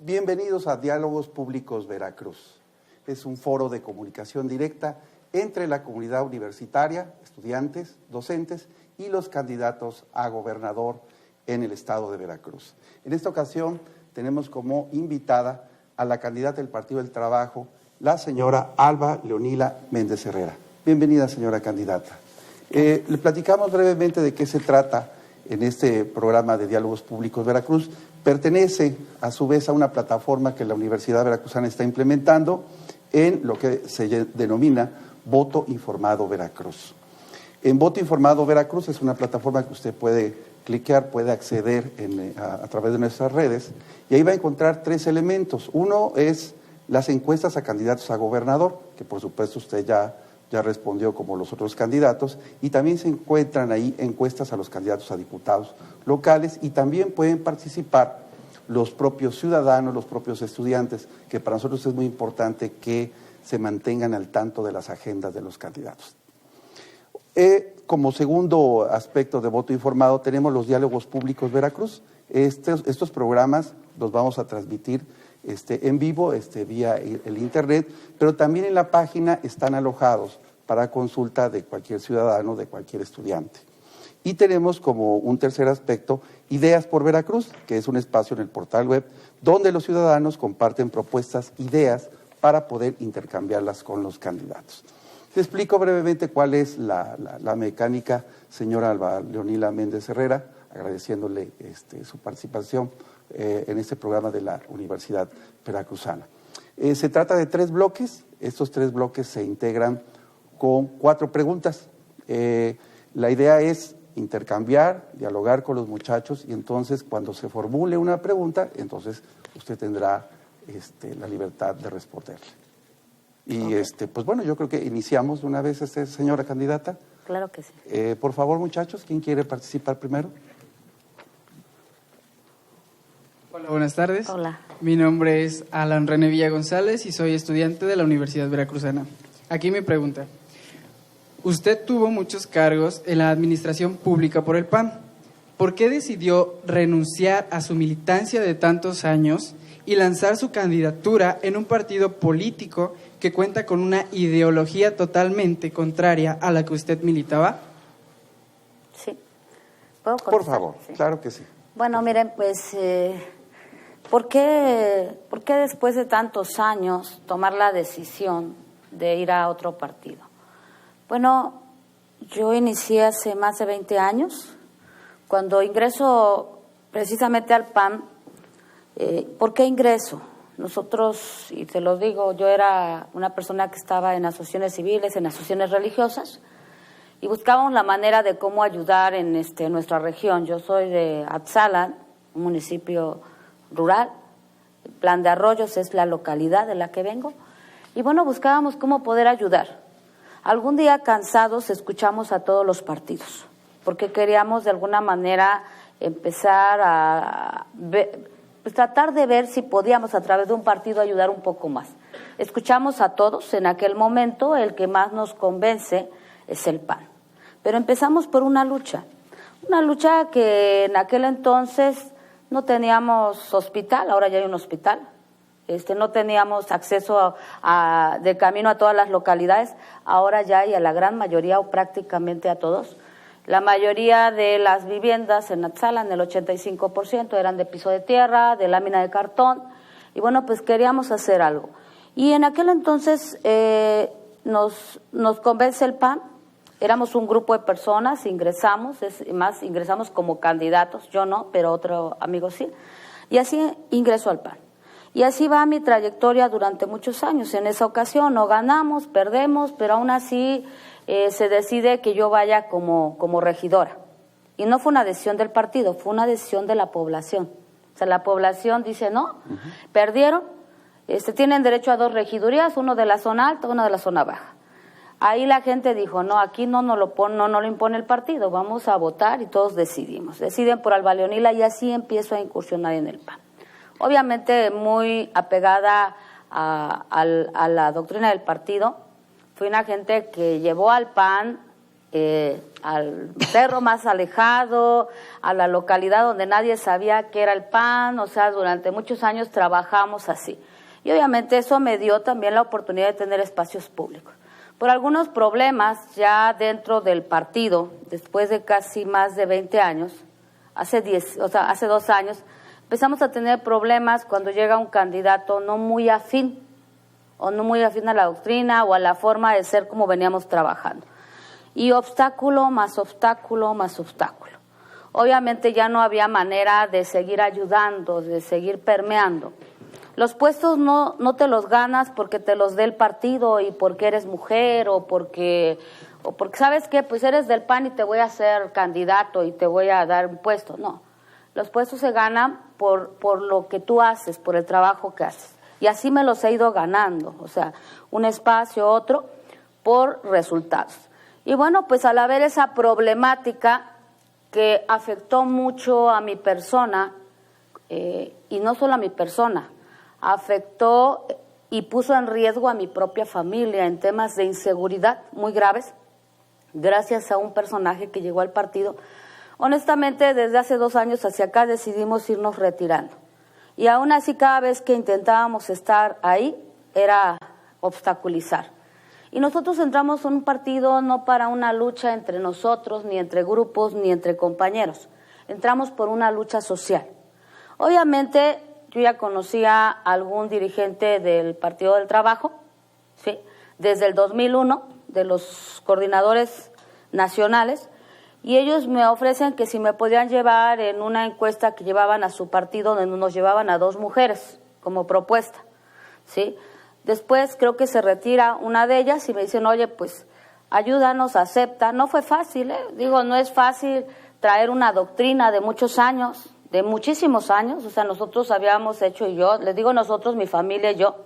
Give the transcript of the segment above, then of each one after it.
Bienvenidos a Diálogos Públicos Veracruz. Es un foro de comunicación directa entre la comunidad universitaria, estudiantes, docentes y los candidatos a gobernador en el estado de Veracruz. En esta ocasión tenemos como invitada a la candidata del Partido del Trabajo, la señora Alba Leonila Méndez Herrera. Bienvenida, señora candidata. Le platicamos brevemente de qué se trata en este programa de Diálogos Públicos Veracruz. Pertenece, a su vez, a una plataforma que la Universidad Veracruzana está implementando en lo que se denomina Voto Informado Veracruz. En Voto Informado Veracruz es una plataforma que usted puede cliquear, puede acceder a través de nuestras redes, y ahí va a encontrar tres elementos. Uno es las encuestas a candidatos a gobernador, que por supuesto usted ya respondió como los otros candidatos, y también se encuentran ahí encuestas a los candidatos a diputados locales, y también pueden participar los propios ciudadanos, los propios estudiantes, que para nosotros es muy importante que se mantengan al tanto de las agendas de los candidatos. Como segundo aspecto de voto informado tenemos los Diálogos Públicos Veracruz. Estos programas los vamos a transmitir en vivo, vía el internet, pero también en la página están alojados para consulta de cualquier ciudadano, de cualquier estudiante. Y tenemos como un tercer aspecto Ideas por Veracruz, que es un espacio en el portal web donde los ciudadanos comparten propuestas, ideas para poder intercambiarlas con los candidatos. Te explico brevemente cuál es la mecánica, señora Alba Leonila Méndez Herrera, agradeciéndole su participación en este programa de la Universidad Veracruzana. Se trata de 3 bloques. Estos 3 bloques se integran con 4 preguntas. La idea es intercambiar, dialogar con los muchachos, y entonces cuando se formule una pregunta, entonces usted tendrá la libertad de responderle. Y okay. Pues bueno, yo creo que iniciamos de una vez, señora candidata. Claro que sí. Por favor, muchachos, ¿quién quiere participar primero? Hola, buenas tardes. Hola. Mi nombre es Alan René Villa González y soy estudiante de la Universidad Veracruzana. Aquí mi pregunta. Usted tuvo muchos cargos en la administración pública por el PAN. ¿Por qué decidió renunciar a su militancia de tantos años y lanzar su candidatura en un partido político que cuenta con una ideología totalmente contraria a la que usted militaba? Sí. ¿Puedo contestar? Por favor, sí. Claro que sí. Bueno, miren, pues, ¿por qué después de tantos años tomar la decisión de ir a otro partido? Bueno, yo inicié hace más de 20 años. Cuando ingreso precisamente al PAN, ¿por qué ingreso? Nosotros, y te lo digo, yo era una persona que estaba en asociaciones civiles, en asociaciones religiosas, y buscábamos la manera de cómo ayudar en nuestra región. Yo soy de Atzalan, un municipio rural. Plan de Arroyos es la localidad de la que vengo. Y bueno, buscábamos cómo poder ayudar. Algún día cansados escuchamos a todos los partidos, porque queríamos de alguna manera empezar a tratar de ver si podíamos a través de un partido ayudar un poco más. Escuchamos a todos. En aquel momento el que más nos convence es el PAN. Pero empezamos por una lucha que en aquel entonces no teníamos hospital, ahora ya hay un hospital. No teníamos acceso de camino a todas las localidades, ahora ya hay a la gran mayoría o prácticamente a todos. La mayoría de las viviendas en Atzalan, el 85%, eran de piso de tierra, de lámina de cartón, y bueno, pues queríamos hacer algo. Y en aquel entonces nos convence el PAN. Éramos un grupo de personas, ingresamos como candidatos, yo no, pero otro amigo sí, y así ingreso al PAN. Y así va mi trayectoria durante muchos años. En esa ocasión no ganamos, perdemos, pero aún así se decide que yo vaya como regidora. Y no fue una decisión del partido, fue una decisión de la población. O sea, la población dice, no, perdieron, tienen derecho a 2 regidurías, uno de la zona alta, uno de la zona baja. Ahí la gente dijo, no, aquí no lo impone el partido, vamos a votar, y todos decidimos. Deciden por Alba Leonila, y así empiezo a incursionar en el PAN. Obviamente muy apegada a la doctrina del partido. Fui una gente que llevó al PAN al cerro más alejado, a la localidad donde nadie sabía qué era el PAN, o sea, durante muchos años trabajamos así. Y obviamente eso me dio también la oportunidad de tener espacios públicos. Por algunos problemas ya dentro del partido, después de casi más de 20 años, hace 2 años, empezamos a tener problemas cuando llega un candidato no muy afín, o no muy afín a la doctrina o a la forma de ser como veníamos trabajando. Y obstáculo más obstáculo más obstáculo. Obviamente ya no había manera de seguir ayudando, de seguir permeando. Los puestos no te los ganas porque te los dé el partido y porque eres mujer o porque ¿sabes qué? Pues eres del PAN y te voy a hacer candidato y te voy a dar un puesto. No, los puestos se ganan por lo que tú haces, por el trabajo que haces. Y así me los he ido ganando, o sea, un espacio, otro, por resultados. Y bueno, pues al haber esa problemática que afectó mucho a mi persona, y no solo a mi persona, afectó y puso en riesgo a mi propia familia en temas de inseguridad muy graves, gracias a un personaje que llegó al partido. Honestamente, desde hace 2 años hacia acá decidimos irnos retirando. Y aún así, cada vez que intentábamos estar ahí, era obstaculizar. Y nosotros entramos en un partido no para una lucha entre nosotros, ni entre grupos, ni entre compañeros. Entramos por una lucha social. Obviamente, yo ya conocía a algún dirigente del Partido del Trabajo, ¿sí? Desde el 2001, de los coordinadores nacionales, y ellos me ofrecen que si me podían llevar en una encuesta que llevaban a su partido, donde nos llevaban a 2 mujeres como propuesta, ¿sí? Después creo que se retira una de ellas y me dicen, oye, pues ayúdanos, acepta. No fue fácil, digo, no es fácil traer una doctrina de muchos años, de muchísimos años, o sea, nosotros habíamos hecho, y yo, les digo nosotros, mi familia y yo,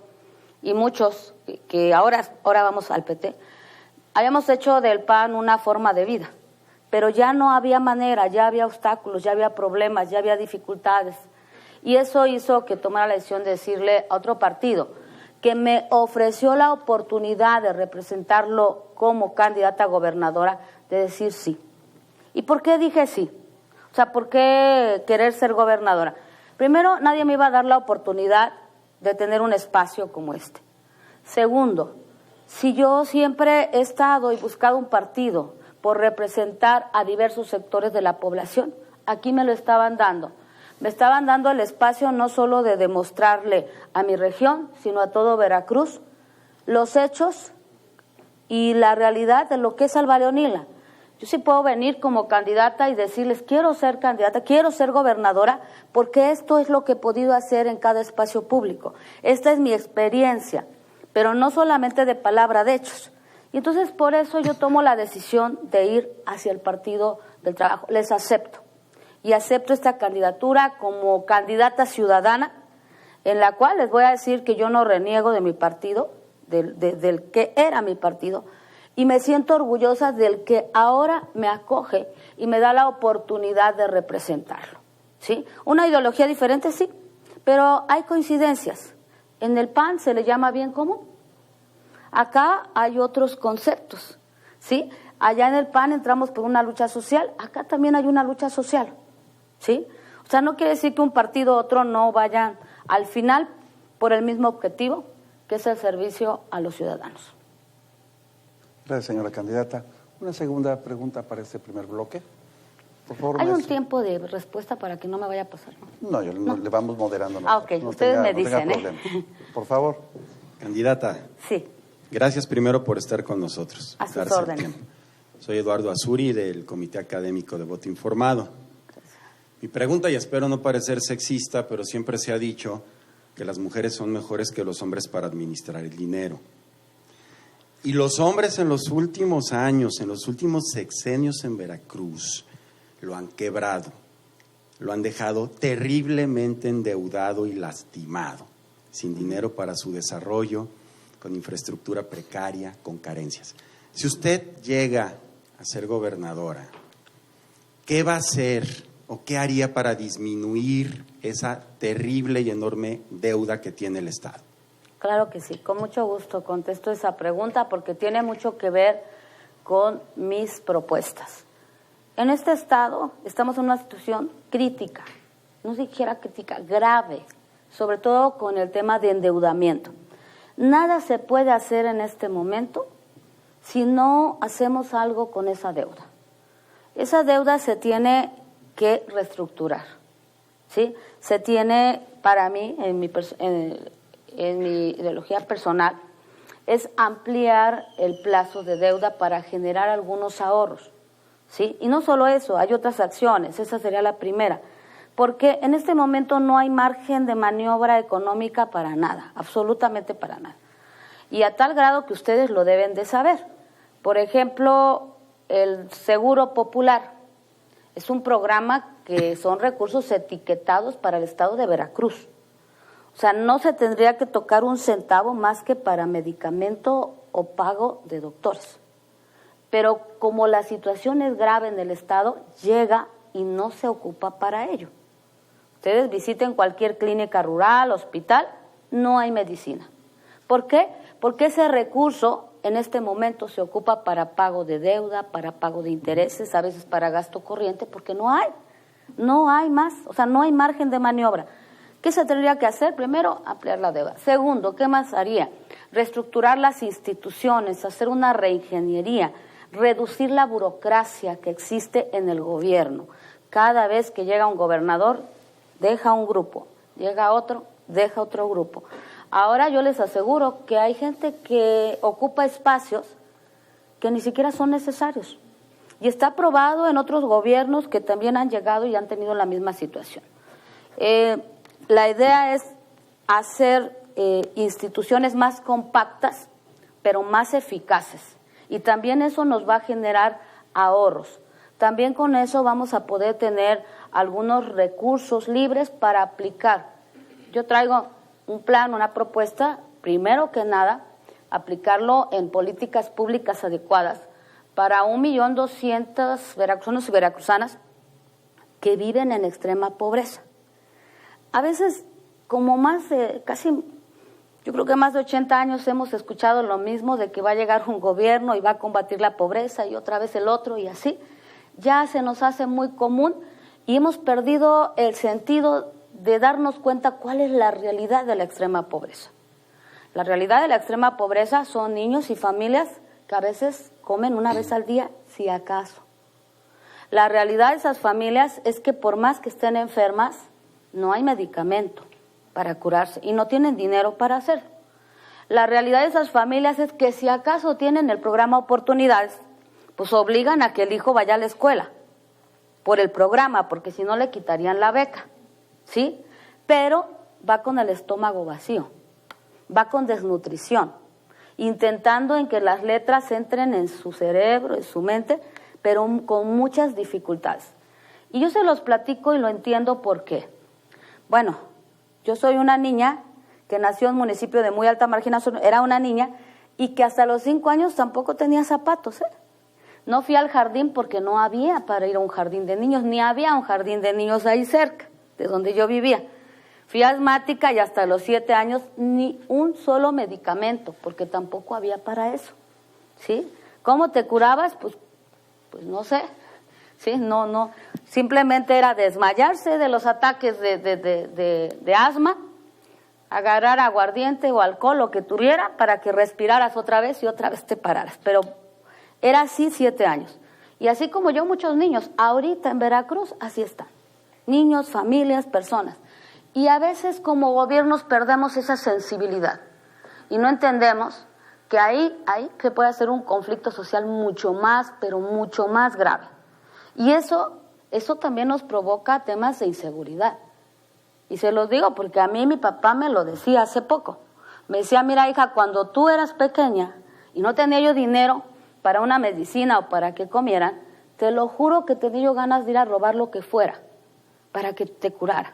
y muchos que ahora vamos al PT, habíamos hecho del PAN una forma de vida, pero ya no había manera, ya había obstáculos, ya había problemas, ya había dificultades, y eso hizo que tomara la decisión de decirle a otro partido, que me ofreció la oportunidad de representarlo como candidata a gobernadora, de decir sí. ¿Y por qué dije sí? O sea, ¿por qué querer ser gobernadora? Primero, nadie me iba a dar la oportunidad de tener un espacio como este. Segundo, si yo siempre he estado y buscado un partido por representar a diversos sectores de la población, aquí me lo estaban dando. Me estaban dando el espacio no solo de demostrarle a mi región, sino a todo Veracruz, los hechos y la realidad de lo que es Alba Leonila. Yo sí puedo venir como candidata y decirles, quiero ser candidata, quiero ser gobernadora, porque esto es lo que he podido hacer en cada espacio público. Esta es mi experiencia, pero no solamente de palabra, de hechos. Y entonces por eso yo tomo la decisión de ir hacia el Partido del Trabajo. Les acepto. Y acepto esta candidatura como candidata ciudadana, en la cual les voy a decir que yo no reniego de mi partido, del que era mi partido, y me siento orgullosa del que ahora me acoge y me da la oportunidad de representarlo, ¿sí? Una ideología diferente, sí, pero hay coincidencias. En el PAN se le llama bien común. Acá hay otros conceptos, ¿sí? Allá en el PAN entramos por una lucha social, acá también hay una lucha social, ¿sí? O sea, no quiere decir que un partido u otro no vayan al final por el mismo objetivo, que es el servicio a los ciudadanos. Gracias, señora candidata. Una segunda pregunta para este primer bloque. Por favor, ¿Hay un maestro. tiempo de respuesta para que no me vaya a pasar? No, le vamos moderando. Ah, ok. Ustedes me dicen, problema. Por favor. Candidata. Sí. Gracias primero por estar con nosotros. A sus darse el órdenes. tiempo. Soy Eduardo Azuri, del Comité Académico de Voto Informado. Mi pregunta, y espero no parecer sexista, pero siempre se ha dicho que las mujeres son mejores que los hombres para administrar el dinero. Y los hombres en los últimos años, en los últimos sexenios en Veracruz, lo han quebrado, lo han dejado terriblemente endeudado y lastimado, sin dinero para su desarrollo, con infraestructura precaria, con carencias. Si usted llega a ser gobernadora, ¿qué va a hacer o qué haría para disminuir esa terrible y enorme deuda que tiene el Estado? Claro que sí, con mucho gusto contesto esa pregunta porque tiene mucho que ver con mis propuestas. En este estado estamos en una situación crítica, no siquiera crítica, grave, sobre todo con el tema de endeudamiento. Nada se puede hacer en este momento si no hacemos algo con esa deuda. Esa deuda se tiene que reestructurar, ¿sí? Se tiene, para mí, en mi ideología personal, es ampliar el plazo de deuda para generar algunos ahorros, ¿sí? Y no solo eso, hay otras acciones, esa sería la primera, porque en este momento no hay margen de maniobra económica para nada, absolutamente para nada. Y a tal grado que ustedes lo deben de saber. Por ejemplo, el Seguro Popular es un programa que son recursos etiquetados para el estado de Veracruz. O sea, no se tendría que tocar un centavo más que para medicamento o pago de doctores. Pero como la situación es grave en el estado, llega y no se ocupa para ello. Ustedes visiten cualquier clínica rural, hospital, no hay medicina. ¿Por qué? Porque ese recurso en este momento se ocupa para pago de deuda, para pago de intereses, a veces para gasto corriente, porque no hay más, o sea, no hay margen de maniobra. ¿Qué se tendría que hacer? Primero, ampliar la deuda. Segundo, ¿qué más haría? Reestructurar las instituciones, hacer una reingeniería, reducir la burocracia que existe en el gobierno. Cada vez que llega un gobernador, deja un grupo, llega otro, deja otro grupo. Ahora yo les aseguro que hay gente que ocupa espacios que ni siquiera son necesarios. Y está probado en otros gobiernos que también han llegado y han tenido la misma situación. La idea es hacer instituciones más compactas, pero más eficaces. Y también eso nos va a generar ahorros. También con eso vamos a poder tener algunos recursos libres para aplicar. Yo traigo un plan, una propuesta, primero que nada, aplicarlo en políticas públicas adecuadas para 1.200.000 veracruzanos y veracruzanas que viven en extrema pobreza. A veces, como yo creo que más de 80 años hemos escuchado lo mismo de que va a llegar un gobierno y va a combatir la pobreza y otra vez el otro y así. Ya se nos hace muy común y hemos perdido el sentido de darnos cuenta cuál es la realidad de la extrema pobreza. La realidad de la extrema pobreza son niños y familias que a veces comen una vez al día, si acaso. La realidad de esas familias es que por más que estén enfermas, no hay medicamento para curarse y no tienen dinero para hacerlo. La realidad de esas familias es que si acaso tienen el programa Oportunidades, pues obligan a que el hijo vaya a la escuela por el programa, porque si no le quitarían la beca, ¿sí? Pero va con el estómago vacío, va con desnutrición, intentando en que las letras entren en su cerebro, en su mente, pero con muchas dificultades. Y yo se los platico y lo entiendo por qué. Bueno, yo soy una niña que nació en un municipio de muy alta marginación, era una niña, y que hasta los 5 años tampoco tenía zapatos, No fui al jardín porque no había para ir a un jardín de niños, ni había un jardín de niños ahí cerca, de donde yo vivía. Fui asmática y hasta los 7 años ni un solo medicamento, porque tampoco había para eso, ¿sí? ¿Cómo te curabas? Pues no sé, ¿sí? No, simplemente era desmayarse de los ataques de asma, agarrar aguardiente o alcohol, lo que tuviera, para que respiraras otra vez y otra vez te pararas, pero era así 7 años. Y así como yo, muchos niños, ahorita en Veracruz, así están. Niños, familias, personas. Y a veces como gobiernos perdemos esa sensibilidad. Y no entendemos que ahí se puede hacer un conflicto social mucho más, pero mucho más grave. Y eso también nos provoca temas de inseguridad. Y se los digo porque a mí mi papá me lo decía hace poco. Me decía, mira hija, cuando tú eras pequeña y no tenía yo dinero para una medicina o para que comieran, te lo juro que tenía yo ganas de ir a robar lo que fuera para que te curara.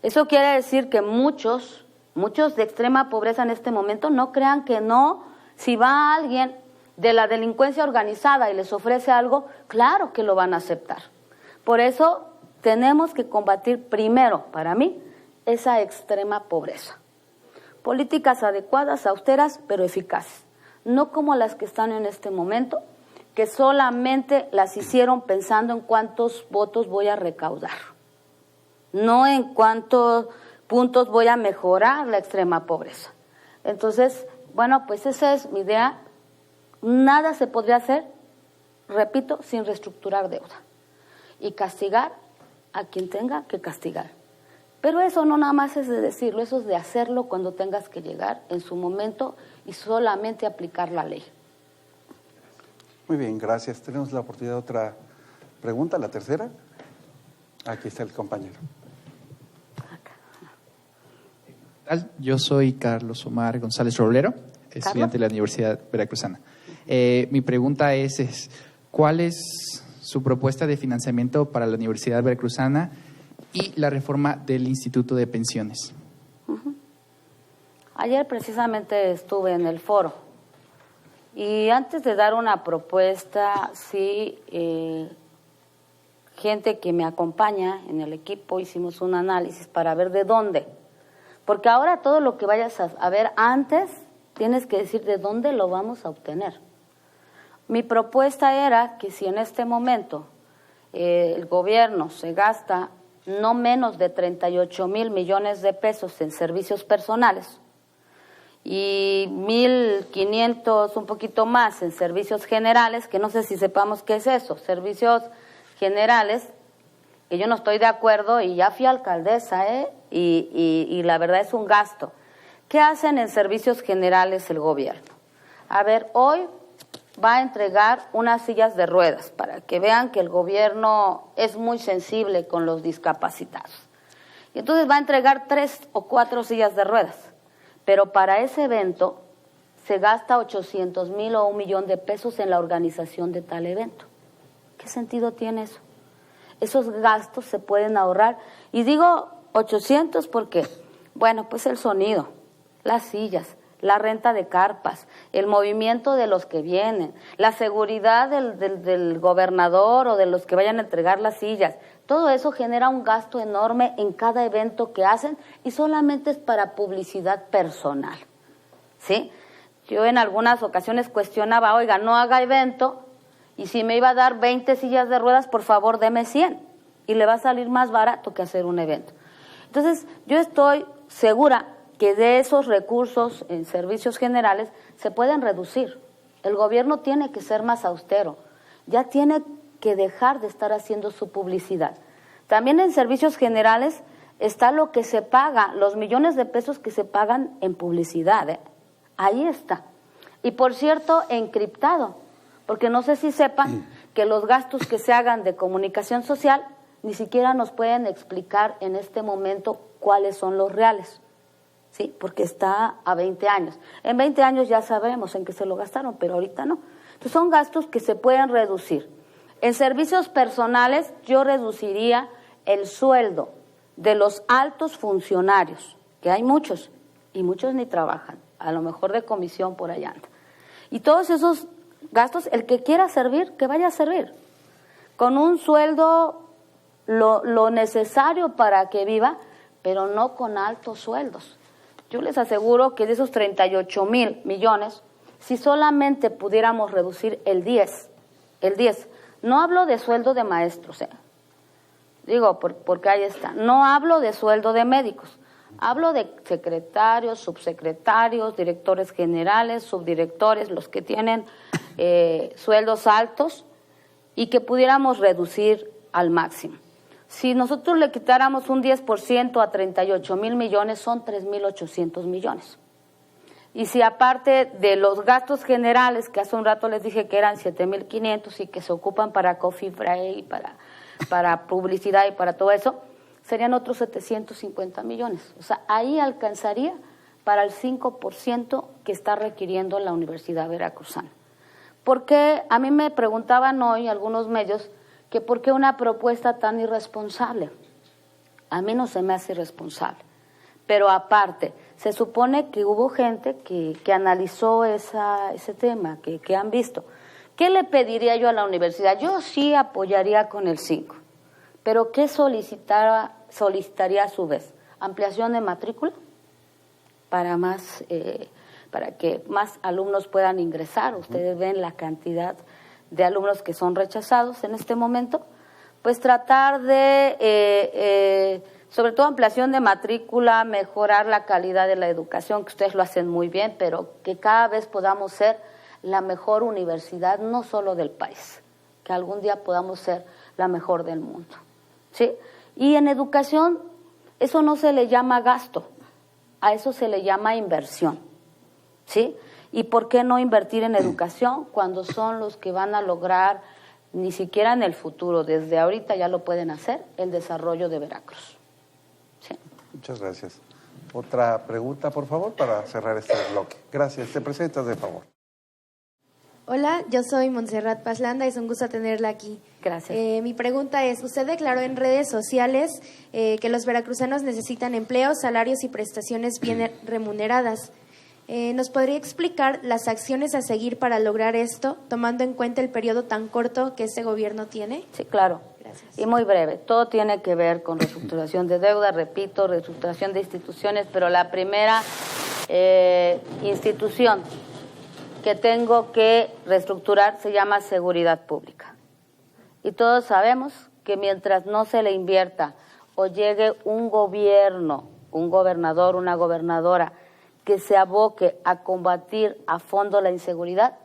Eso quiere decir que muchos de extrema pobreza en este momento no crean que no, si va alguien de la delincuencia organizada y les ofrece algo, claro que lo van a aceptar. Por eso tenemos que combatir primero, para mí, esa extrema pobreza. Políticas adecuadas, austeras, pero eficaces. No como las que están en este momento, que solamente las hicieron pensando en cuántos votos voy a recaudar, no en cuántos puntos voy a mejorar la extrema pobreza. Entonces, bueno, pues esa es mi idea. Nada se podría hacer, repito, sin reestructurar deuda y castigar a quien tenga que castigar. Pero eso no nada más es de decirlo, eso es de hacerlo cuando tengas que llegar en su momento y solamente aplicar la ley. Muy bien, gracias. Tenemos la oportunidad de otra pregunta, la tercera. Aquí está el compañero. Yo soy Carlos Omar González Roblero, estudiante de la Universidad Veracruzana. Mi pregunta es, ¿cuál es su propuesta de financiamiento para la Universidad Veracruzana y la reforma del Instituto de Pensiones? Ayer precisamente estuve en el foro y antes de dar una propuesta, sí, gente que me acompaña en el equipo hicimos un análisis para ver de dónde. Porque ahora todo lo que vayas a ver antes, tienes que decir de dónde lo vamos a obtener. Mi propuesta era que si en este momento el gobierno se gasta no menos de 38,000 millones de pesos en servicios personales y 1,500, un poquito más, en servicios generales, que no sé si sepamos qué es eso, servicios generales, que yo no estoy de acuerdo y ya fui alcaldesa, y la verdad es un gasto. ¿Qué hacen en servicios generales el gobierno? A ver, hoy va a entregar unas sillas de ruedas para que vean que el gobierno es muy sensible con los discapacitados. Y entonces va a entregar 3 o 4 sillas de ruedas, pero para ese evento se gasta 800,000 o 1,000,000 de pesos en la organización de tal evento. ¿Qué sentido tiene eso? Esos gastos se pueden ahorrar. Y digo 800 porque, bueno, pues el sonido, las sillas, la renta de carpas, el movimiento de los que vienen, la seguridad del gobernador o de los que vayan a entregar las sillas, todo eso genera un gasto enorme en cada evento que hacen y solamente es para publicidad personal, ¿sí? Yo en algunas ocasiones cuestionaba, oiga, no haga evento, y si me iba a dar 20 sillas de ruedas, por favor, deme 100. Y le va a salir más barato que hacer un evento. Entonces, yo estoy segura que de esos recursos en servicios generales se pueden reducir. El gobierno tiene que ser más austero. Ya tiene que dejar de estar haciendo su publicidad. También en servicios generales está lo que se paga, los millones de pesos que se pagan en publicidad. Ahí está. Y por cierto, encriptado. Porque no sé si sepan que los gastos que se hagan de comunicación social ni siquiera nos pueden explicar en este momento cuáles son los reales, ¿sí? Porque está a 20 años. En 20 años ya sabemos en qué se lo gastaron, pero ahorita no. Entonces son gastos que se pueden reducir. En servicios personales yo reduciría el sueldo de los altos funcionarios, que hay muchos, y muchos ni trabajan, a lo mejor de comisión por allá anda. Y todos esos gastos, el que quiera servir, que vaya a servir. Con un sueldo lo necesario para que viva, pero no con altos sueldos. Yo les aseguro que de esos 38,000 millones, si solamente pudiéramos reducir el 10, no hablo de sueldo de maestros, digo, porque ahí está, no hablo de sueldo de médicos, hablo de secretarios, subsecretarios, directores generales, subdirectores, los que tienen sueldos altos y que pudiéramos reducir al máximo. Si nosotros le quitáramos un 10% a 38,000 millones, son 3,800 millones. Y si aparte de los gastos generales, que hace un rato les dije que eran 7,500 y que se ocupan para coffee break, para publicidad y para todo eso, serían otros 750 millones. O sea, ahí alcanzaría para el 5% que está requiriendo la Universidad Veracruzana. Porque a mí me preguntaban hoy algunos medios que por qué una propuesta tan irresponsable. A mí no se me hace irresponsable. Pero aparte, se supone que hubo gente que analizó ese tema, que han visto. ¿Qué le pediría yo a la universidad? Yo sí apoyaría con el 5. Pero ¿qué solicitaría a su vez? ¿Ampliación de matrícula? Para que más alumnos puedan ingresar. Ustedes ven la cantidad de alumnos que son rechazados en este momento, pues tratar de, sobre todo ampliación de matrícula, mejorar la calidad de la educación, que ustedes lo hacen muy bien, pero que cada vez podamos ser la mejor universidad, no solo del país, que algún día podamos ser la mejor del mundo, ¿sí? Y en educación, eso no se le llama gasto, a eso se le llama inversión, ¿sí? ¿Y por qué no invertir en educación cuando son los que van a lograr, ni siquiera en el futuro, desde ahorita ya lo pueden hacer, el desarrollo de Veracruz? Sí. Muchas gracias. Otra pregunta, por favor, para cerrar este bloque. Gracias. Te presentas, de favor. Hola, yo soy Montserrat Paslanda, es un gusto tenerla aquí. Gracias. Mi pregunta es, usted declaró en redes sociales que los veracruzanos necesitan empleos, salarios y prestaciones bien remuneradas. ¿Nos podría explicar las acciones a seguir para lograr esto, tomando en cuenta el periodo tan corto que este gobierno tiene? Sí, claro. Gracias. Y muy breve. Todo tiene que ver con reestructuración de deuda, repito, reestructuración de instituciones, pero la primera institución que tengo que reestructurar se llama seguridad pública. Y todos sabemos que mientras no se le invierta o llegue un gobierno, un gobernador, una gobernadora que se aboque a combatir a fondo la inseguridad,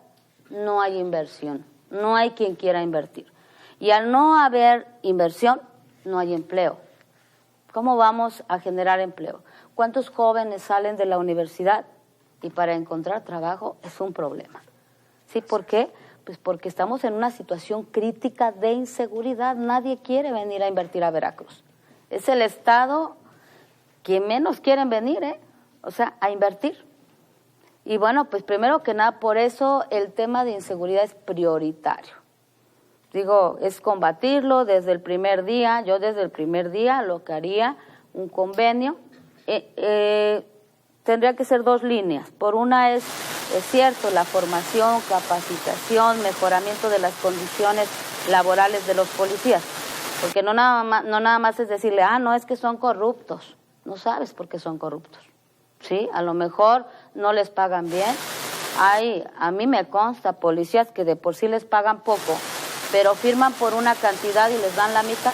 no hay inversión, no hay quien quiera invertir. Y al no haber inversión, no hay empleo. ¿Cómo vamos a generar empleo? ¿Cuántos jóvenes salen de la universidad? Y para encontrar trabajo es un problema. ¿Sí? ¿Por qué? Pues porque estamos en una situación crítica de inseguridad. Nadie quiere venir a invertir a Veracruz. Es el estado que menos quieren venir, o sea, a invertir. Y bueno, pues primero que nada, por eso el tema de inseguridad es prioritario. Digo, es combatirlo desde el primer día. Yo desde el primer día lo que haría, un convenio, tendría que ser dos líneas. Por una es cierto, la formación, capacitación, mejoramiento de las condiciones laborales de los policías. Porque no nada más es decirle, no, es que son corruptos. No sabes por qué son corruptos. ¿Sí? A lo mejor no les pagan bien. A mí me consta policías que de por sí les pagan poco, pero firman por una cantidad y les dan la mitad.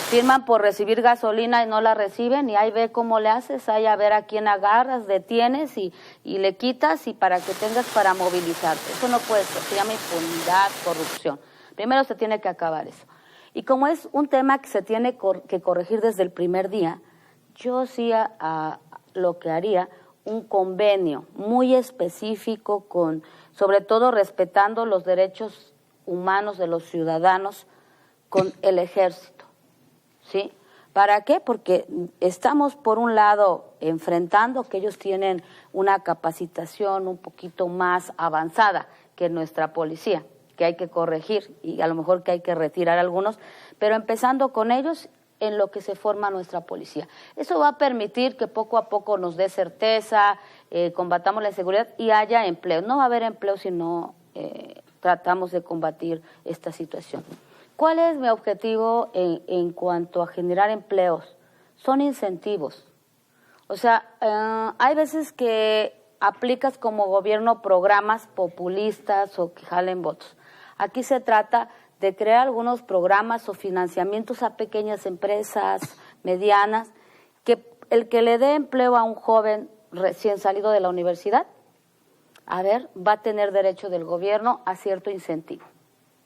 Firman por recibir gasolina y no la reciben, y ahí ve cómo le haces, ahí a ver a quién agarras, detienes y le quitas, y para que tengas para movilizarte. Eso no puede ser, se llama impunidad, corrupción. Primero se tiene que acabar eso. Y como es un tema que se tiene que corregir desde el primer día, yo sí lo que haría, un convenio muy específico, sobre todo respetando los derechos humanos de los ciudadanos, con el ejército. ¿Sí? ¿Para qué? Porque estamos, por un lado, enfrentando que ellos tienen una capacitación un poquito más avanzada que nuestra policía, que hay que corregir y a lo mejor que hay que retirar algunos, pero empezando con ellos en lo que se forma nuestra policía. Eso va a permitir que poco a poco nos dé certeza, combatamos la inseguridad y haya empleo. No va a haber empleo si no tratamos de combatir esta situación. ¿Cuál es mi objetivo en cuanto a generar empleos? Son incentivos. O sea, hay veces que aplicas como gobierno programas populistas o que jalen votos. Aquí se trata de crear algunos programas o financiamientos a pequeñas empresas, medianas, que el que le dé empleo a un joven recién salido de la universidad, va a tener derecho del gobierno a cierto incentivo.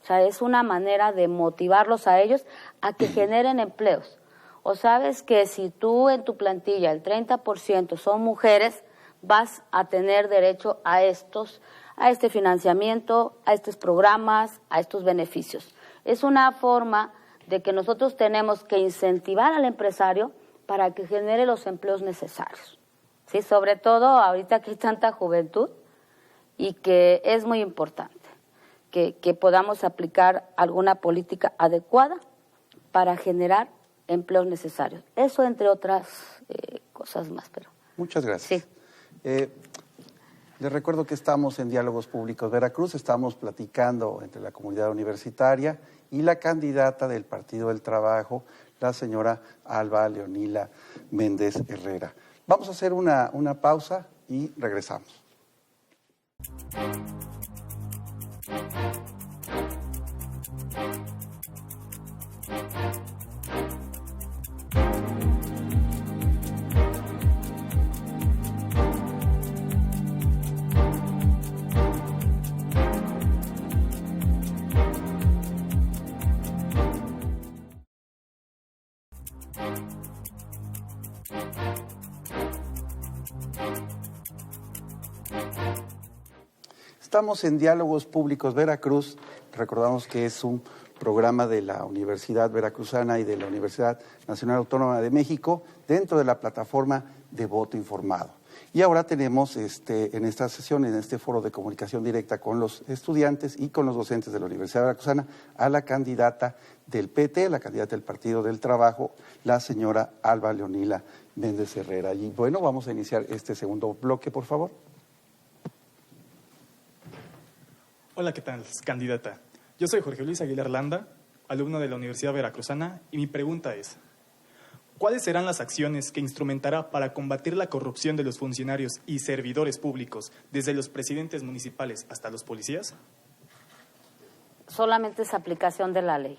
O sea, es una manera de motivarlos a ellos a que generen empleos. O sabes que si tú en tu plantilla el 30% son mujeres, vas a tener derecho a este financiamiento, a estos programas, a estos beneficios. Es una forma de que nosotros tenemos que incentivar al empresario para que genere los empleos necesarios. ¿Sí? Sobre todo ahorita que hay tanta juventud y que es muy importante que podamos aplicar alguna política adecuada para generar empleos necesarios. Eso entre otras cosas más. Pero muchas gracias. Sí. Les recuerdo que estamos en Diálogos Públicos Veracruz, estamos platicando entre la comunidad universitaria y la candidata del Partido del Trabajo, la señora Alba Leonila Méndez Herrera. Vamos a hacer una pausa y regresamos. Estamos en Diálogos Públicos Veracruz. Recordamos que es un programa de la Universidad Veracruzana y de la Universidad Nacional Autónoma de México dentro de la plataforma de voto informado. Y ahora tenemos en esta sesión, en este foro de comunicación directa con los estudiantes y con los docentes de la Universidad Veracruzana, a la candidata del PT, la candidata del Partido del Trabajo, la señora Alba Leonila Méndez Herrera. Y bueno, vamos a iniciar este segundo bloque, por favor. Hola, ¿qué tal, candidata? Yo soy Jorge Luis Aguilar Landa, alumno de la Universidad Veracruzana, y mi pregunta es, ¿cuáles serán las acciones que instrumentará para combatir la corrupción de los funcionarios y servidores públicos, desde los presidentes municipales hasta los policías? Solamente es aplicación de la ley.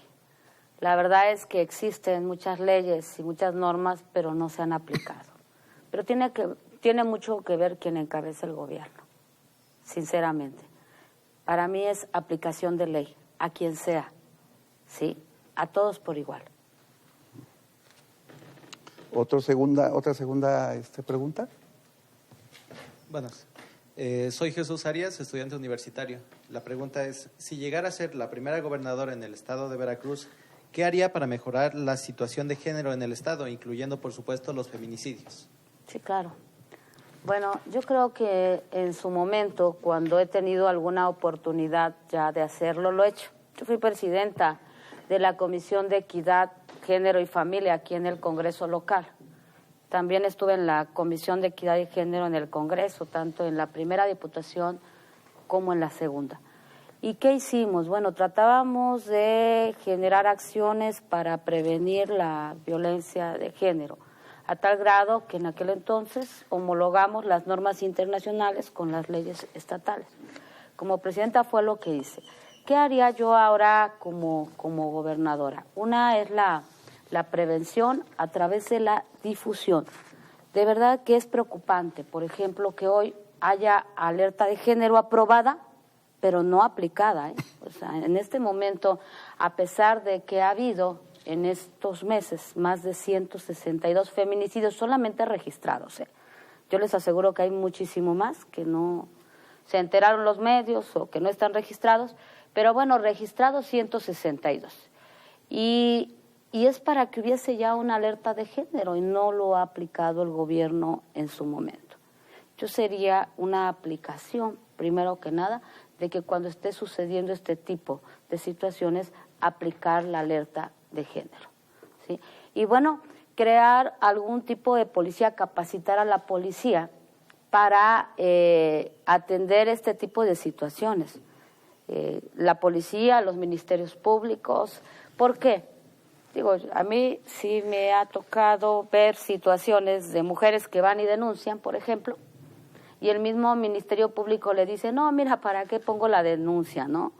La verdad es que existen muchas leyes y muchas normas, pero no se han aplicado. Pero tiene mucho que ver quien encabeza el gobierno, sinceramente. Para mí es aplicación de ley, a quien sea, ¿sí? A todos por igual. ¿Otra segunda pregunta? Buenas. Soy Jesús Arias, estudiante universitario. La pregunta es, si llegara a ser la primera gobernadora en el estado de Veracruz, ¿qué haría para mejorar la situación de género en el estado, incluyendo, por supuesto, los feminicidios? Sí, claro. Bueno, yo creo que en su momento, cuando he tenido alguna oportunidad ya de hacerlo, lo he hecho. Yo fui presidenta de la Comisión de Equidad, Género y Familia aquí en el Congreso local. También estuve en la Comisión de Equidad y Género en el Congreso, tanto en la primera diputación como en la segunda. ¿Y qué hicimos? Bueno, tratábamos de generar acciones para prevenir la violencia de género, a tal grado que en aquel entonces homologamos las normas internacionales con las leyes estatales. Como presidenta fue lo que hice. ¿Qué haría yo ahora como gobernadora? Una es la prevención a través de la difusión. De verdad que es preocupante, por ejemplo, que hoy haya alerta de género aprobada, pero no aplicada, ¿eh? O sea, en este momento, a pesar de que ha habido en estos meses más de 162 feminicidios solamente registrados, ¿eh? Yo les aseguro que hay muchísimo más que no se enteraron los medios o que no están registrados, pero bueno, registrados 162. Y es para que hubiese ya una alerta de género y no lo ha aplicado el gobierno en su momento. Yo sería una aplicación, primero que nada, de que cuando esté sucediendo este tipo de situaciones, aplicar la alerta de género, ¿sí? Y bueno, crear algún tipo de policía, capacitar a la policía para atender este tipo de situaciones. La policía, los ministerios públicos. ¿Por qué? Digo, a mí sí me ha tocado ver situaciones de mujeres que van y denuncian, por ejemplo, y el mismo Ministerio Público le dice, no, mira, ¿para qué pongo la denuncia, no?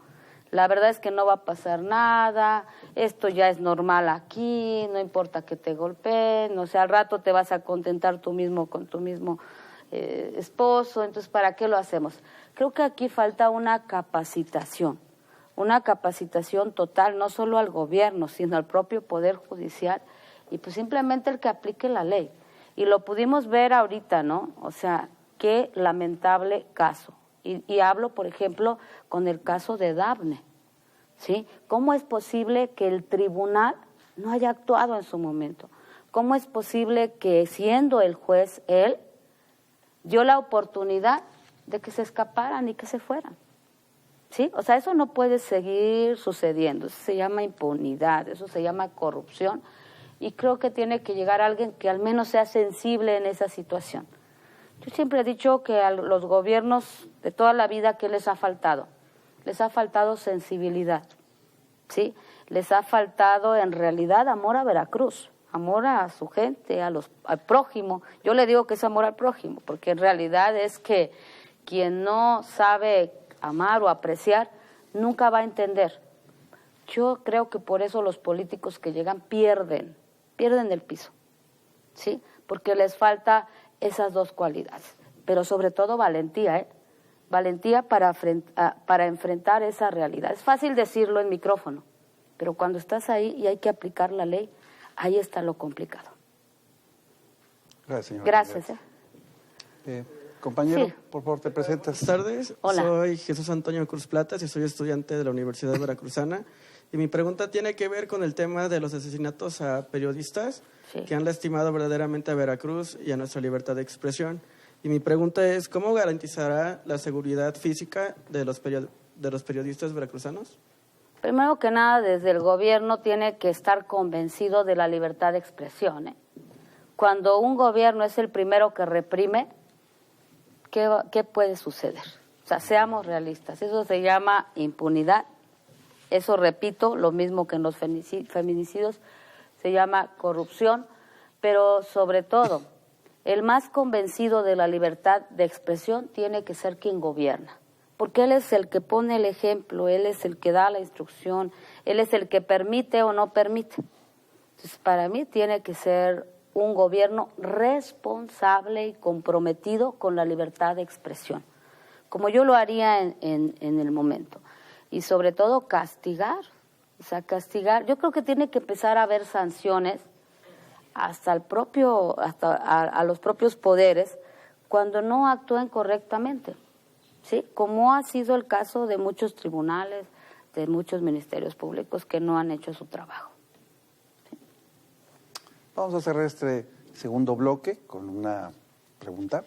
La verdad es que no va a pasar nada, esto ya es normal aquí, no importa que te golpeen, o sea, al rato te vas a contentar tú mismo con tu mismo esposo, entonces, ¿para qué lo hacemos? Creo que aquí falta una capacitación total, no solo al gobierno, sino al propio Poder Judicial, y pues simplemente el que aplique la ley. Y lo pudimos ver ahorita, ¿no? O sea, qué lamentable caso. Y hablo, por ejemplo, con el caso de Dafne, ¿sí? ¿Cómo es posible que el tribunal no haya actuado en su momento? ¿Cómo es posible que, siendo el juez él, dio la oportunidad de que se escaparan y que se fueran? ¿Sí? O sea, eso no puede seguir sucediendo. Eso se llama impunidad, eso se llama corrupción. Y creo que tiene que llegar alguien que al menos sea sensible en esa situación. Yo siempre he dicho que a los gobiernos de toda la vida, ¿qué les ha faltado? Les ha faltado sensibilidad, ¿sí? Les ha faltado en realidad amor a Veracruz, amor a su gente, al prójimo. Yo le digo que es amor al prójimo, porque en realidad es que quien no sabe amar o apreciar nunca va a entender. Yo creo que por eso los políticos que llegan pierden el piso, ¿sí? Porque les falta esas dos cualidades, pero sobre todo valentía, ¿eh? Valentía para enfrentar esa realidad. Es fácil decirlo en micrófono, pero cuando estás ahí y hay que aplicar la ley, ahí está lo complicado. Gracias, señora. Gracias. Compañero, Sí. por favor, te presentas. Buenas tardes, Hola. soy Jesús Antonio Cruz Platas y soy estudiante de la Universidad Veracruzana. Y mi pregunta tiene que ver con el tema de los asesinatos a periodistas Sí. que han lastimado verdaderamente a Veracruz y a nuestra libertad de expresión. Y mi pregunta es, ¿cómo garantizará la seguridad física de los periodistas veracruzanos? Primero que nada, desde el gobierno tiene que estar convencido de la libertad de expresión, ¿eh? Cuando un gobierno es el primero que reprime, ¿qué puede suceder? O sea, seamos realistas. Eso se llama impunidad. Eso, repito, lo mismo que en los feminicidios, se llama corrupción. Pero sobre todo, el más convencido de la libertad de expresión tiene que ser quien gobierna. Porque él es el que pone el ejemplo, él es el que da la instrucción, él es el que permite o no permite. Entonces, para mí tiene que ser un gobierno responsable y comprometido con la libertad de expresión, como yo lo haría en el momento. Y sobre todo castigar, o sea, castigar. Yo creo que tiene que empezar a haber sanciones hasta a los propios poderes cuando no actúen correctamente, ¿sí? Como ha sido el caso de muchos tribunales, de muchos ministerios públicos que no han hecho su trabajo. Vamos a cerrar este segundo bloque con una pregunta.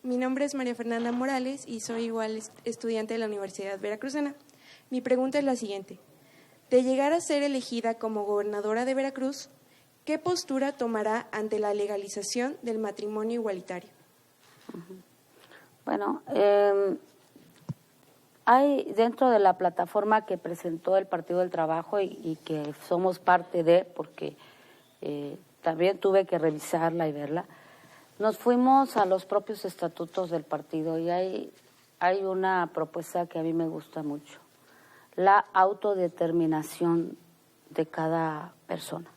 Mi nombre es María Fernanda Morales y soy igual estudiante de la Universidad Veracruzana. Mi pregunta es la siguiente. De llegar a ser elegida como gobernadora de Veracruz, ¿qué postura tomará ante la legalización del matrimonio igualitario? Bueno, hay dentro de la plataforma que presentó el Partido del Trabajo y que somos parte de, porque también tuve que revisarla y verla, nos fuimos a los propios estatutos del partido y hay una propuesta que a mí me gusta mucho, la autodeterminación de cada persona.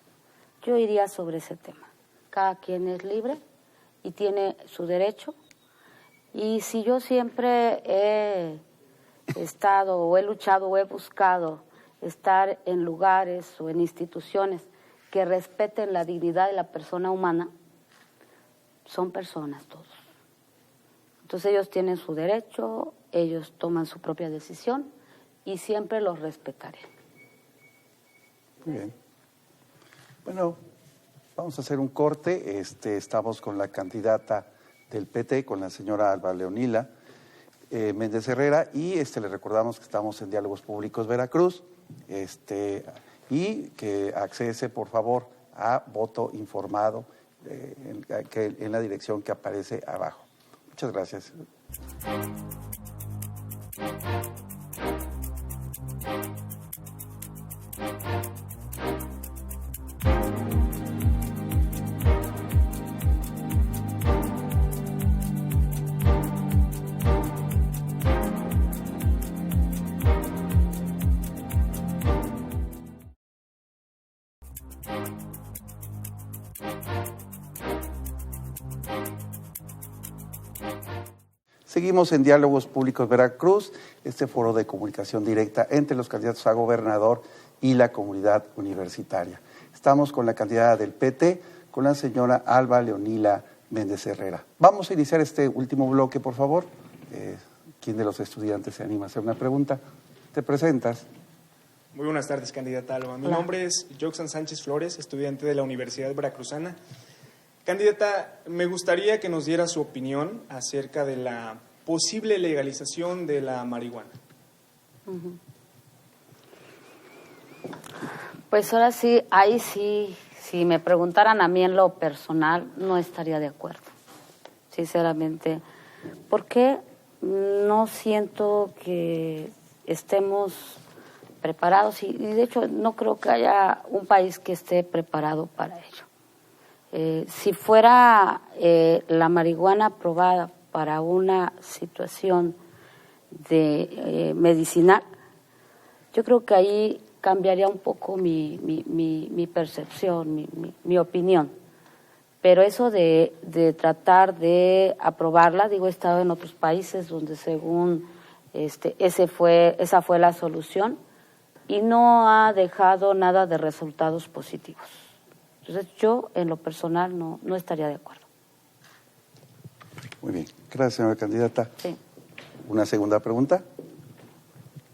Yo iría sobre ese tema. Cada quien es libre y tiene su derecho. Y si yo siempre he estado o he luchado o he buscado estar en lugares o en instituciones que respeten la dignidad de la persona humana, son personas todos. Entonces ellos tienen su derecho, ellos toman su propia decisión y siempre los respetaré. Muy bien. Bueno, vamos a hacer un corte. Estamos con la candidata del PT, con la señora Alba Leonila Méndez Herrera, y le recordamos que estamos en Diálogos Públicos Veracruz, y que accese, por favor, a voto informado en la dirección que aparece abajo. Muchas gracias. Seguimos en Diálogos Públicos Veracruz, este foro de comunicación directa entre los candidatos a gobernador y la comunidad universitaria. Estamos con la candidata del PT, con la señora Alba Leonila Méndez Herrera. Vamos a iniciar este último bloque, por favor. ¿Quién de los estudiantes se anima a hacer una pregunta? ¿Te presentas? Muy buenas tardes, candidata Alba. Mi nombre es Joxan Sánchez Flores, estudiante de la Universidad Veracruzana. Candidata, me gustaría que nos diera su opinión acerca de la posible legalización de la marihuana. Pues ahora sí, ahí sí, si me preguntaran a mí en lo personal, no estaría de acuerdo, sinceramente, porque no siento que estemos preparados y de hecho no creo que haya un país que esté preparado para ello. Si fuera la marihuana aprobada para una situación de medicinal, yo creo que ahí cambiaría un poco mi percepción, mi opinión. Pero eso de tratar de aprobarla, digo, he estado en otros países donde según esa fue la solución y no ha dejado nada de resultados positivos. Entonces yo en lo personal no estaría de acuerdo. Muy bien, gracias señora candidata. Sí. Una segunda pregunta.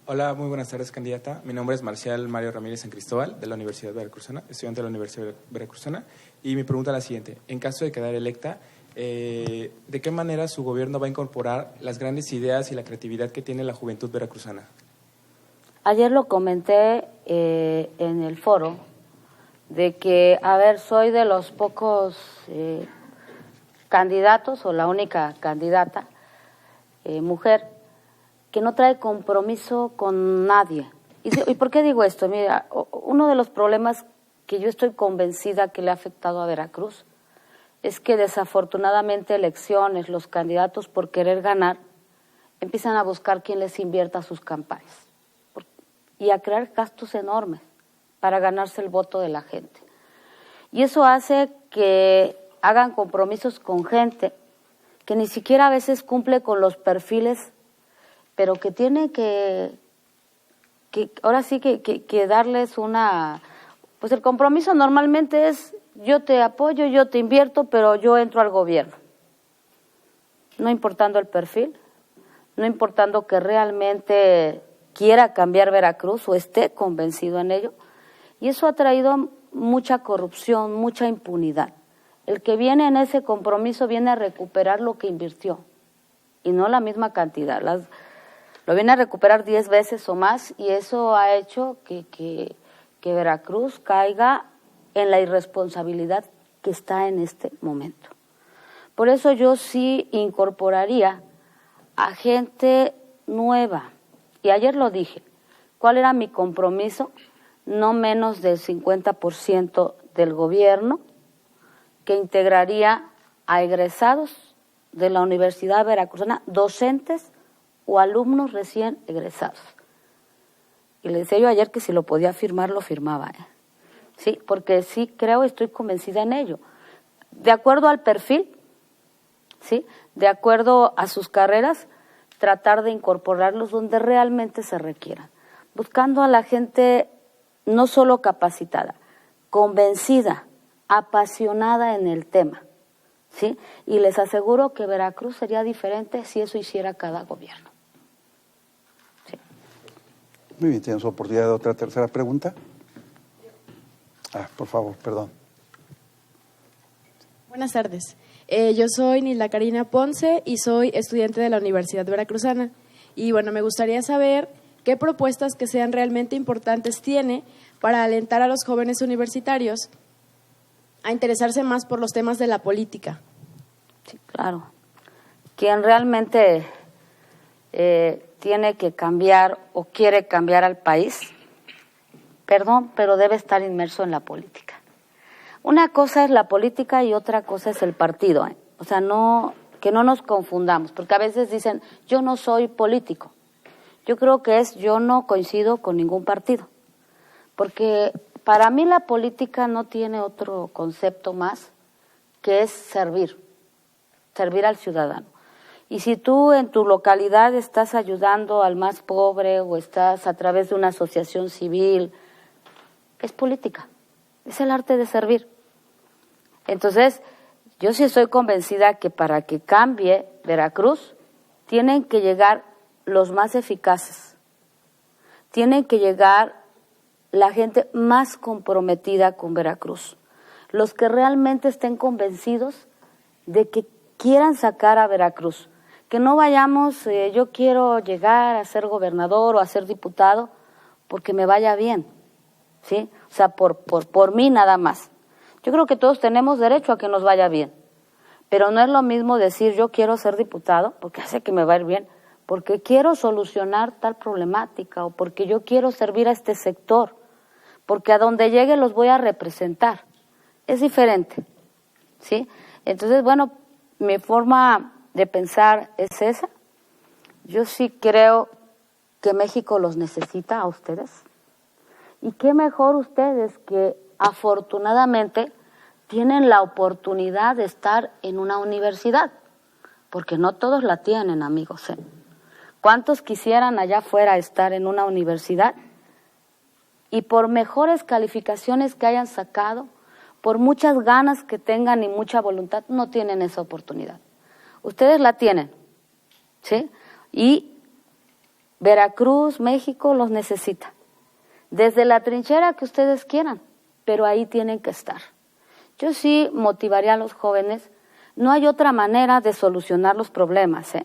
Hola, muy buenas tardes, candidata. Mi nombre es Marcial Mario Ramírez San Cristóbal, de la Universidad Veracruzana, estudiante de la Universidad Veracruzana. Y mi pregunta es la siguiente. En caso de quedar electa, ¿de qué manera su gobierno va a incorporar las grandes ideas y la creatividad que tiene la juventud veracruzana? Ayer lo comenté en el foro, de que, soy de los pocos candidatos, o la única candidata mujer, que no trae compromiso con nadie. ¿Y por qué digo esto? Mira, uno de los problemas que yo estoy convencida que le ha afectado a Veracruz es que desafortunadamente elecciones, los candidatos por querer ganar, empiezan a buscar quién les invierta sus campañas y a crear gastos enormes para ganarse el voto de la gente. Y eso hace que hagan compromisos con gente que ni siquiera a veces cumple con los perfiles, pero que tiene que ahora sí que darles una... Pues el compromiso normalmente es yo te apoyo, yo te invierto, pero yo entro al gobierno. No importando el perfil, no importando que realmente quiera cambiar Veracruz o esté convencido en ello. Y eso ha traído mucha corrupción, mucha impunidad. El que viene en ese compromiso viene a recuperar lo que invirtió y no la misma cantidad. Lo viene a recuperar 10 veces o más y eso ha hecho que Veracruz caiga en la irresponsabilidad que está en este momento. Por eso yo sí incorporaría a gente nueva. Y ayer lo dije, ¿cuál era mi compromiso? No menos del 50% del gobierno, que integraría a egresados de la Universidad Veracruzana, docentes o alumnos recién egresados. Y le decía yo ayer que si lo podía firmar, lo firmaba. Sí, porque sí creo, estoy convencida en ello. De acuerdo al perfil, sí, de acuerdo a sus carreras, tratar de incorporarlos donde realmente se requieran, buscando a la gente no solo capacitada, convencida, apasionada en el tema, ¿sí? Y les aseguro que Veracruz sería diferente si eso hiciera cada gobierno. Sí. Muy bien, ¿tenemos oportunidad de otra tercera pregunta? Por favor, perdón. Buenas tardes. Yo soy Nilda Karina Ponce y soy estudiante de la Universidad Veracruzana. Y bueno, me gustaría saber qué propuestas que sean realmente importantes tiene para alentar a los jóvenes universitarios a interesarse más por los temas de la política. Sí, claro. Quien realmente tiene que cambiar o quiere cambiar al país, perdón, pero debe estar inmerso en la política. Una cosa es la política y otra cosa es el partido. O sea, que no nos confundamos, porque a veces dicen, yo no soy político. Yo creo que yo no coincido con ningún partido, porque para mí la política no tiene otro concepto más que es servir al ciudadano. Y si tú en tu localidad estás ayudando al más pobre o estás a través de una asociación civil, es política, es el arte de servir. Entonces, yo sí estoy convencida que para que cambie Veracruz, tienen que llegar los más eficaces, tienen que llegar la gente más comprometida con Veracruz, los que realmente estén convencidos de que quieran sacar a Veracruz, que no vayamos, yo quiero llegar a ser gobernador o a ser diputado porque me vaya bien, ¿sí? O sea, por mí nada más. Yo creo que todos tenemos derecho a que nos vaya bien, pero no es lo mismo decir yo quiero ser diputado porque hace que me va a ir bien, porque quiero solucionar tal problemática o porque yo quiero servir a este sector, porque a donde llegue los voy a representar. Es diferente, ¿sí? Entonces, bueno, mi forma de pensar es esa. Yo sí creo que México los necesita a ustedes Y qué mejor ustedes que afortunadamente tienen la oportunidad de estar en una universidad, porque no todos la tienen, amigos, ¿eh? ¿Cuántos quisieran allá afuera estar en una universidad? Y por mejores calificaciones que hayan sacado, por muchas ganas que tengan y mucha voluntad, no tienen esa oportunidad. Ustedes la tienen, ¿sí? Y Veracruz, México los necesita. Desde la trinchera que ustedes quieran, pero ahí tienen que estar. Yo sí motivaría a los jóvenes, no hay otra manera de solucionar los problemas, ¿eh?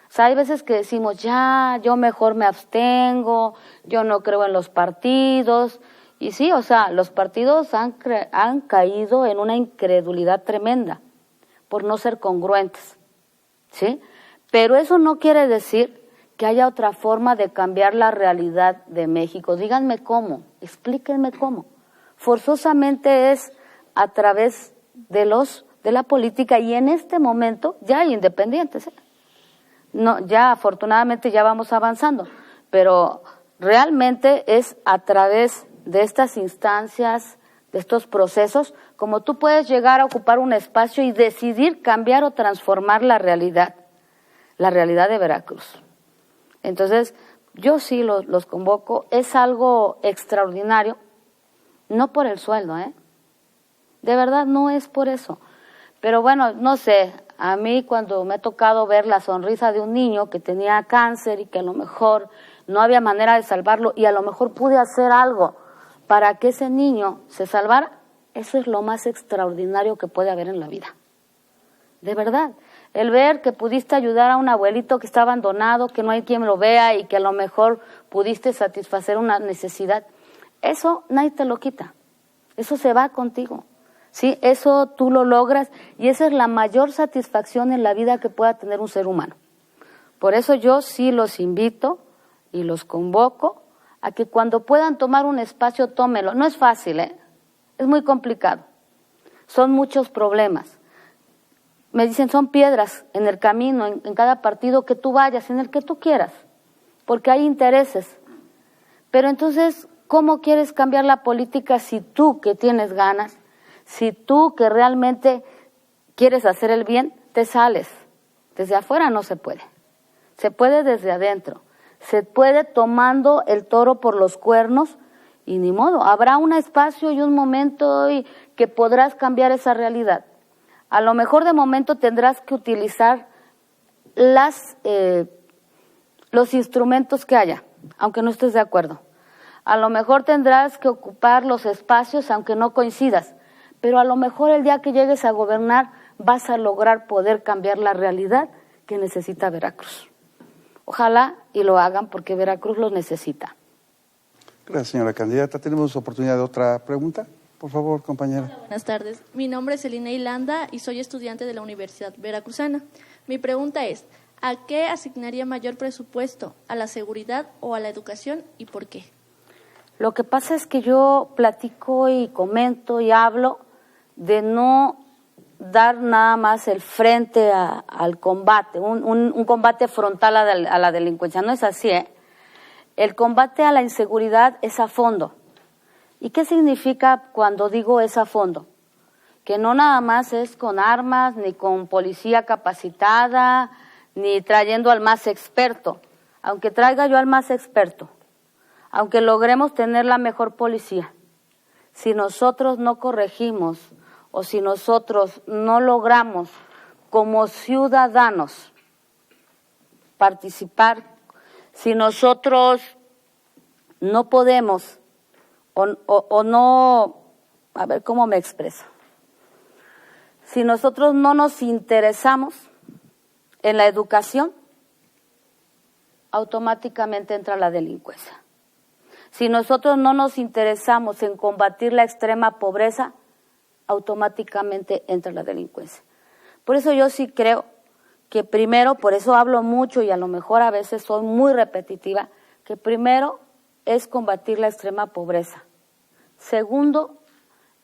O sea, hay veces que decimos, ya, yo mejor me abstengo, yo no creo en los partidos. Y sí, o sea, los partidos han caído en una incredulidad tremenda por no ser congruentes, ¿sí? Pero eso no quiere decir que haya otra forma de cambiar la realidad de México. Díganme cómo, explíquenme cómo. Forzosamente es a través de la política, y en este momento ya hay independientes, ¿eh? No, ya afortunadamente ya vamos avanzando, pero realmente es a través de estas instancias, de estos procesos, como tú puedes llegar a ocupar un espacio y decidir cambiar o transformar la realidad de Veracruz. Entonces, yo sí los convoco, es algo extraordinario, no por el sueldo, de verdad no es por eso, pero bueno, no sé, a mí cuando me ha tocado ver la sonrisa de un niño que tenía cáncer y que a lo mejor no había manera de salvarlo y a lo mejor pude hacer algo para que ese niño se salvara, eso es lo más extraordinario que puede haber en la vida, de verdad. El ver que pudiste ayudar a un abuelito que está abandonado, que no hay quien lo vea y que a lo mejor pudiste satisfacer una necesidad, eso nadie te lo quita, eso se va contigo, ¿sí? Eso tú lo logras y esa es la mayor satisfacción en la vida que pueda tener un ser humano. Por eso yo sí los invito y los convoco a que cuando puedan tomar un espacio, tómelo. No es fácil, es muy complicado, son muchos problemas. Me dicen, son piedras en el camino, en cada partido que tú vayas, en el que tú quieras, porque hay intereses. Pero entonces, ¿cómo quieres cambiar la política si tú que tienes ganas, si tú que realmente quieres hacer el bien, te sales? Desde afuera no se puede desde adentro, se puede tomando el toro por los cuernos y ni modo, habrá un espacio y un momento que podrás cambiar esa realidad. A lo mejor de momento tendrás que utilizar los instrumentos que haya, aunque no estés de acuerdo. A lo mejor tendrás que ocupar los espacios, aunque no coincidas. Pero a lo mejor el día que llegues a gobernar vas a lograr poder cambiar la realidad que necesita Veracruz. Ojalá y lo hagan porque Veracruz los necesita. Gracias, señora candidata. Tenemos oportunidad de otra pregunta. Por favor, compañera. Hola, buenas tardes. Mi nombre es Elina Ilanda y soy estudiante de la Universidad Veracruzana. Mi pregunta es, ¿a qué asignaría mayor presupuesto? ¿A la seguridad o a la educación y por qué? Lo que pasa es que yo platico y comento y hablo de no dar nada más el frente al combate, un combate frontal a la delincuencia. No es así, El combate a la inseguridad es a fondo. ¿Y qué significa cuando digo es a fondo? Que no nada más es con armas, ni con policía capacitada, ni trayendo al más experto. Aunque traiga yo al más experto, aunque logremos tener la mejor policía, si nosotros no corregimos o si nosotros no logramos como ciudadanos participar, si nosotros no podemos o no, a ver cómo me expreso, si nosotros no nos interesamos en la educación, automáticamente entra la delincuencia. Si nosotros no nos interesamos en combatir la extrema pobreza, automáticamente entra la delincuencia. Por eso yo sí creo que primero, por eso hablo mucho y a lo mejor a veces soy muy repetitiva, que primero es combatir la extrema pobreza. Segundo,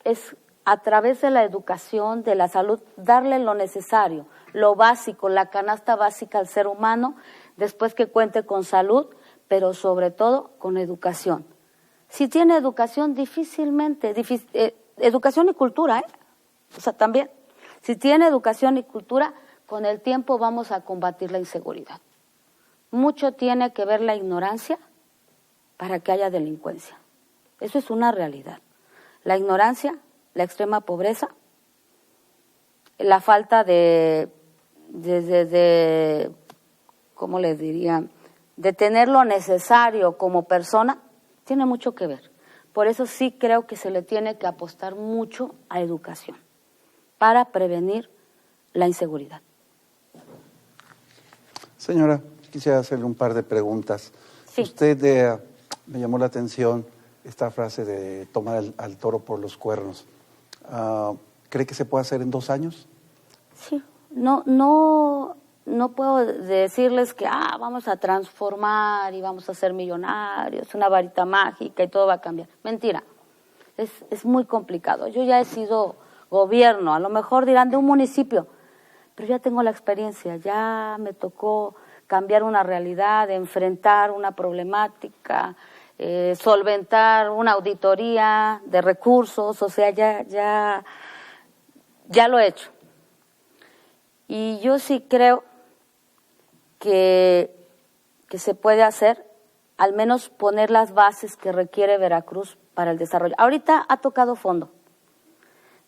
es a través de la educación, de la salud, darle lo necesario, lo básico, la canasta básica al ser humano, después que cuente con salud, pero sobre todo con educación. Si tiene educación, difícilmente, educación y cultura, o sea, también, si tiene educación y cultura, con el tiempo vamos a combatir la inseguridad. Mucho tiene que ver la ignorancia para que haya delincuencia. Eso es una realidad. La ignorancia, la extrema pobreza, la falta de ¿cómo les diría?, de tener lo necesario como persona, tiene mucho que ver. Por eso sí creo que se le tiene que apostar mucho a educación para prevenir la inseguridad. Señora, quisiera hacerle un par de preguntas. Sí. Usted me llamó la atención esta frase de tomar al toro por los cuernos. ¿Cree que se puede hacer en 2 años? Sí, no puedo decirles que vamos a transformar y vamos a ser millonarios, una varita mágica y todo va a cambiar. Mentira, es muy complicado. Yo ya he sido gobierno, a lo mejor dirán de un municipio, pero ya tengo la experiencia, ya me tocó cambiar una realidad, enfrentar una problemática, solventar una auditoría de recursos, o sea, ya lo he hecho. Y yo sí creo que se puede hacer, al menos poner las bases que requiere Veracruz para el desarrollo. Ahorita ha tocado fondo,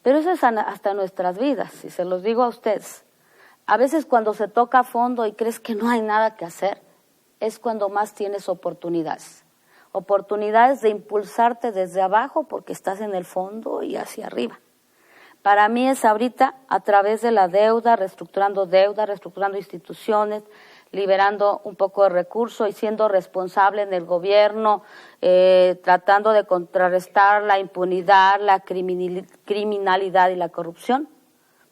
pero eso es hasta nuestras vidas, y se los digo a ustedes. A veces cuando se toca fondo y crees que no hay nada que hacer, es cuando más tienes oportunidades. Oportunidades de impulsarte desde abajo porque estás en el fondo y hacia arriba. Para mí es ahorita a través de la deuda, reestructurando instituciones, liberando un poco de recursos y siendo responsable en el gobierno, tratando de contrarrestar la impunidad, la criminalidad y la corrupción.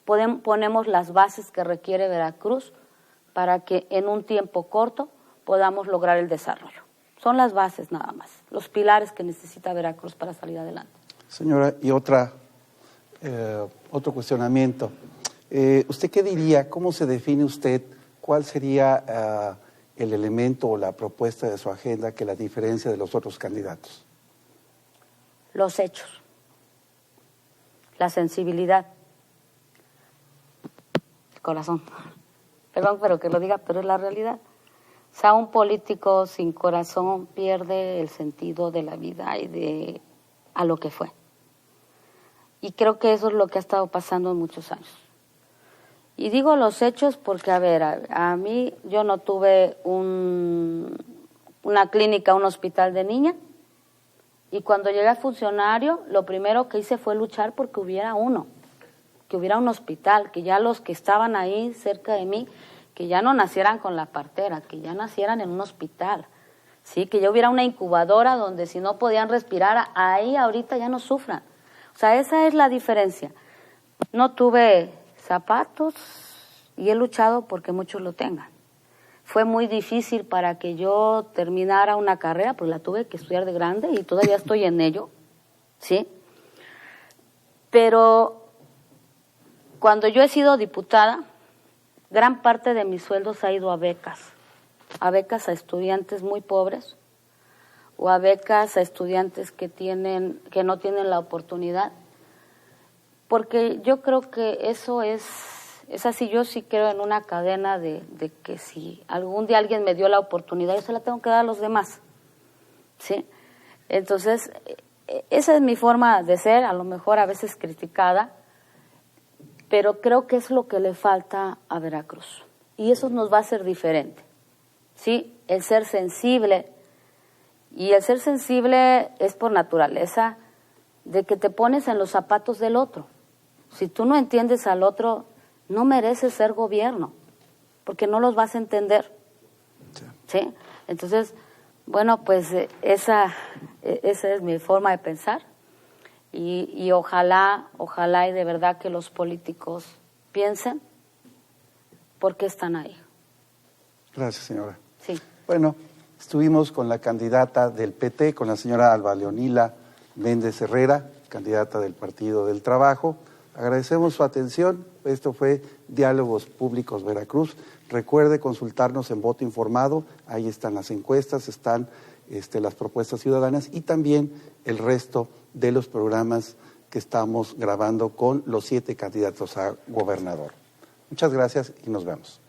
Ponemos las bases que requiere Veracruz para que en un tiempo corto podamos lograr el desarrollo. Son las bases nada más, los pilares que necesita Veracruz para salir adelante. Señora, y otro cuestionamiento. ¿Usted qué diría? ¿Cómo se define usted? ¿Cuál sería el elemento o la propuesta de su agenda que la diferencia de los otros candidatos? Los hechos, la sensibilidad, el corazón. Perdón, pero que lo diga, pero es la realidad. O sea, un político sin corazón pierde el sentido de la vida y a lo que fue. Y creo que eso es lo que ha estado pasando en muchos años. Y digo los hechos porque, a mí yo no tuve una clínica, un hospital de niña, y cuando llegué a funcionario, lo primero que hice fue luchar porque hubiera uno, que hubiera un hospital, que ya los que estaban ahí cerca de mí, que ya no nacieran con la partera, que ya nacieran en un hospital, ¿sí? Que ya hubiera una incubadora donde si no podían respirar, ahí ahorita ya no sufran. O sea, esa es la diferencia. No tuve zapatos y he luchado porque muchos lo tengan. Fue muy difícil para que yo terminara una carrera, pues la tuve que estudiar de grande y todavía estoy en ello, ¿sí? Pero cuando yo he sido diputada, gran parte de mis sueldos ha ido a becas a estudiantes muy pobres o a becas a estudiantes que no tienen la oportunidad, porque yo creo que eso es así. Yo sí creo en una cadena de que si algún día alguien me dio la oportunidad, yo se la tengo que dar a los demás, ¿sí? Entonces, esa es mi forma de ser, a lo mejor a veces criticada, pero creo que es lo que le falta a Veracruz, y eso nos va a hacer diferente, ¿sí? El ser sensible, y el ser sensible es por naturaleza de que te pones en los zapatos del otro. Si tú no entiendes al otro, no mereces ser gobierno, porque no los vas a entender, ¿sí? Entonces, bueno, pues esa es mi forma de pensar. Y ojalá y de verdad que los políticos piensen por qué están ahí. Gracias, señora. Sí. Bueno, estuvimos con la candidata del PT, con la señora Alba Leonila Méndez Herrera, candidata del Partido del Trabajo. Agradecemos su atención. Esto fue Diálogos Públicos Veracruz. Recuerde consultarnos en Voto Informado. Ahí están las encuestas, están las propuestas ciudadanas y también el resto de los programas que estamos grabando con los 7 candidatos a gobernador. Muchas gracias y nos vemos.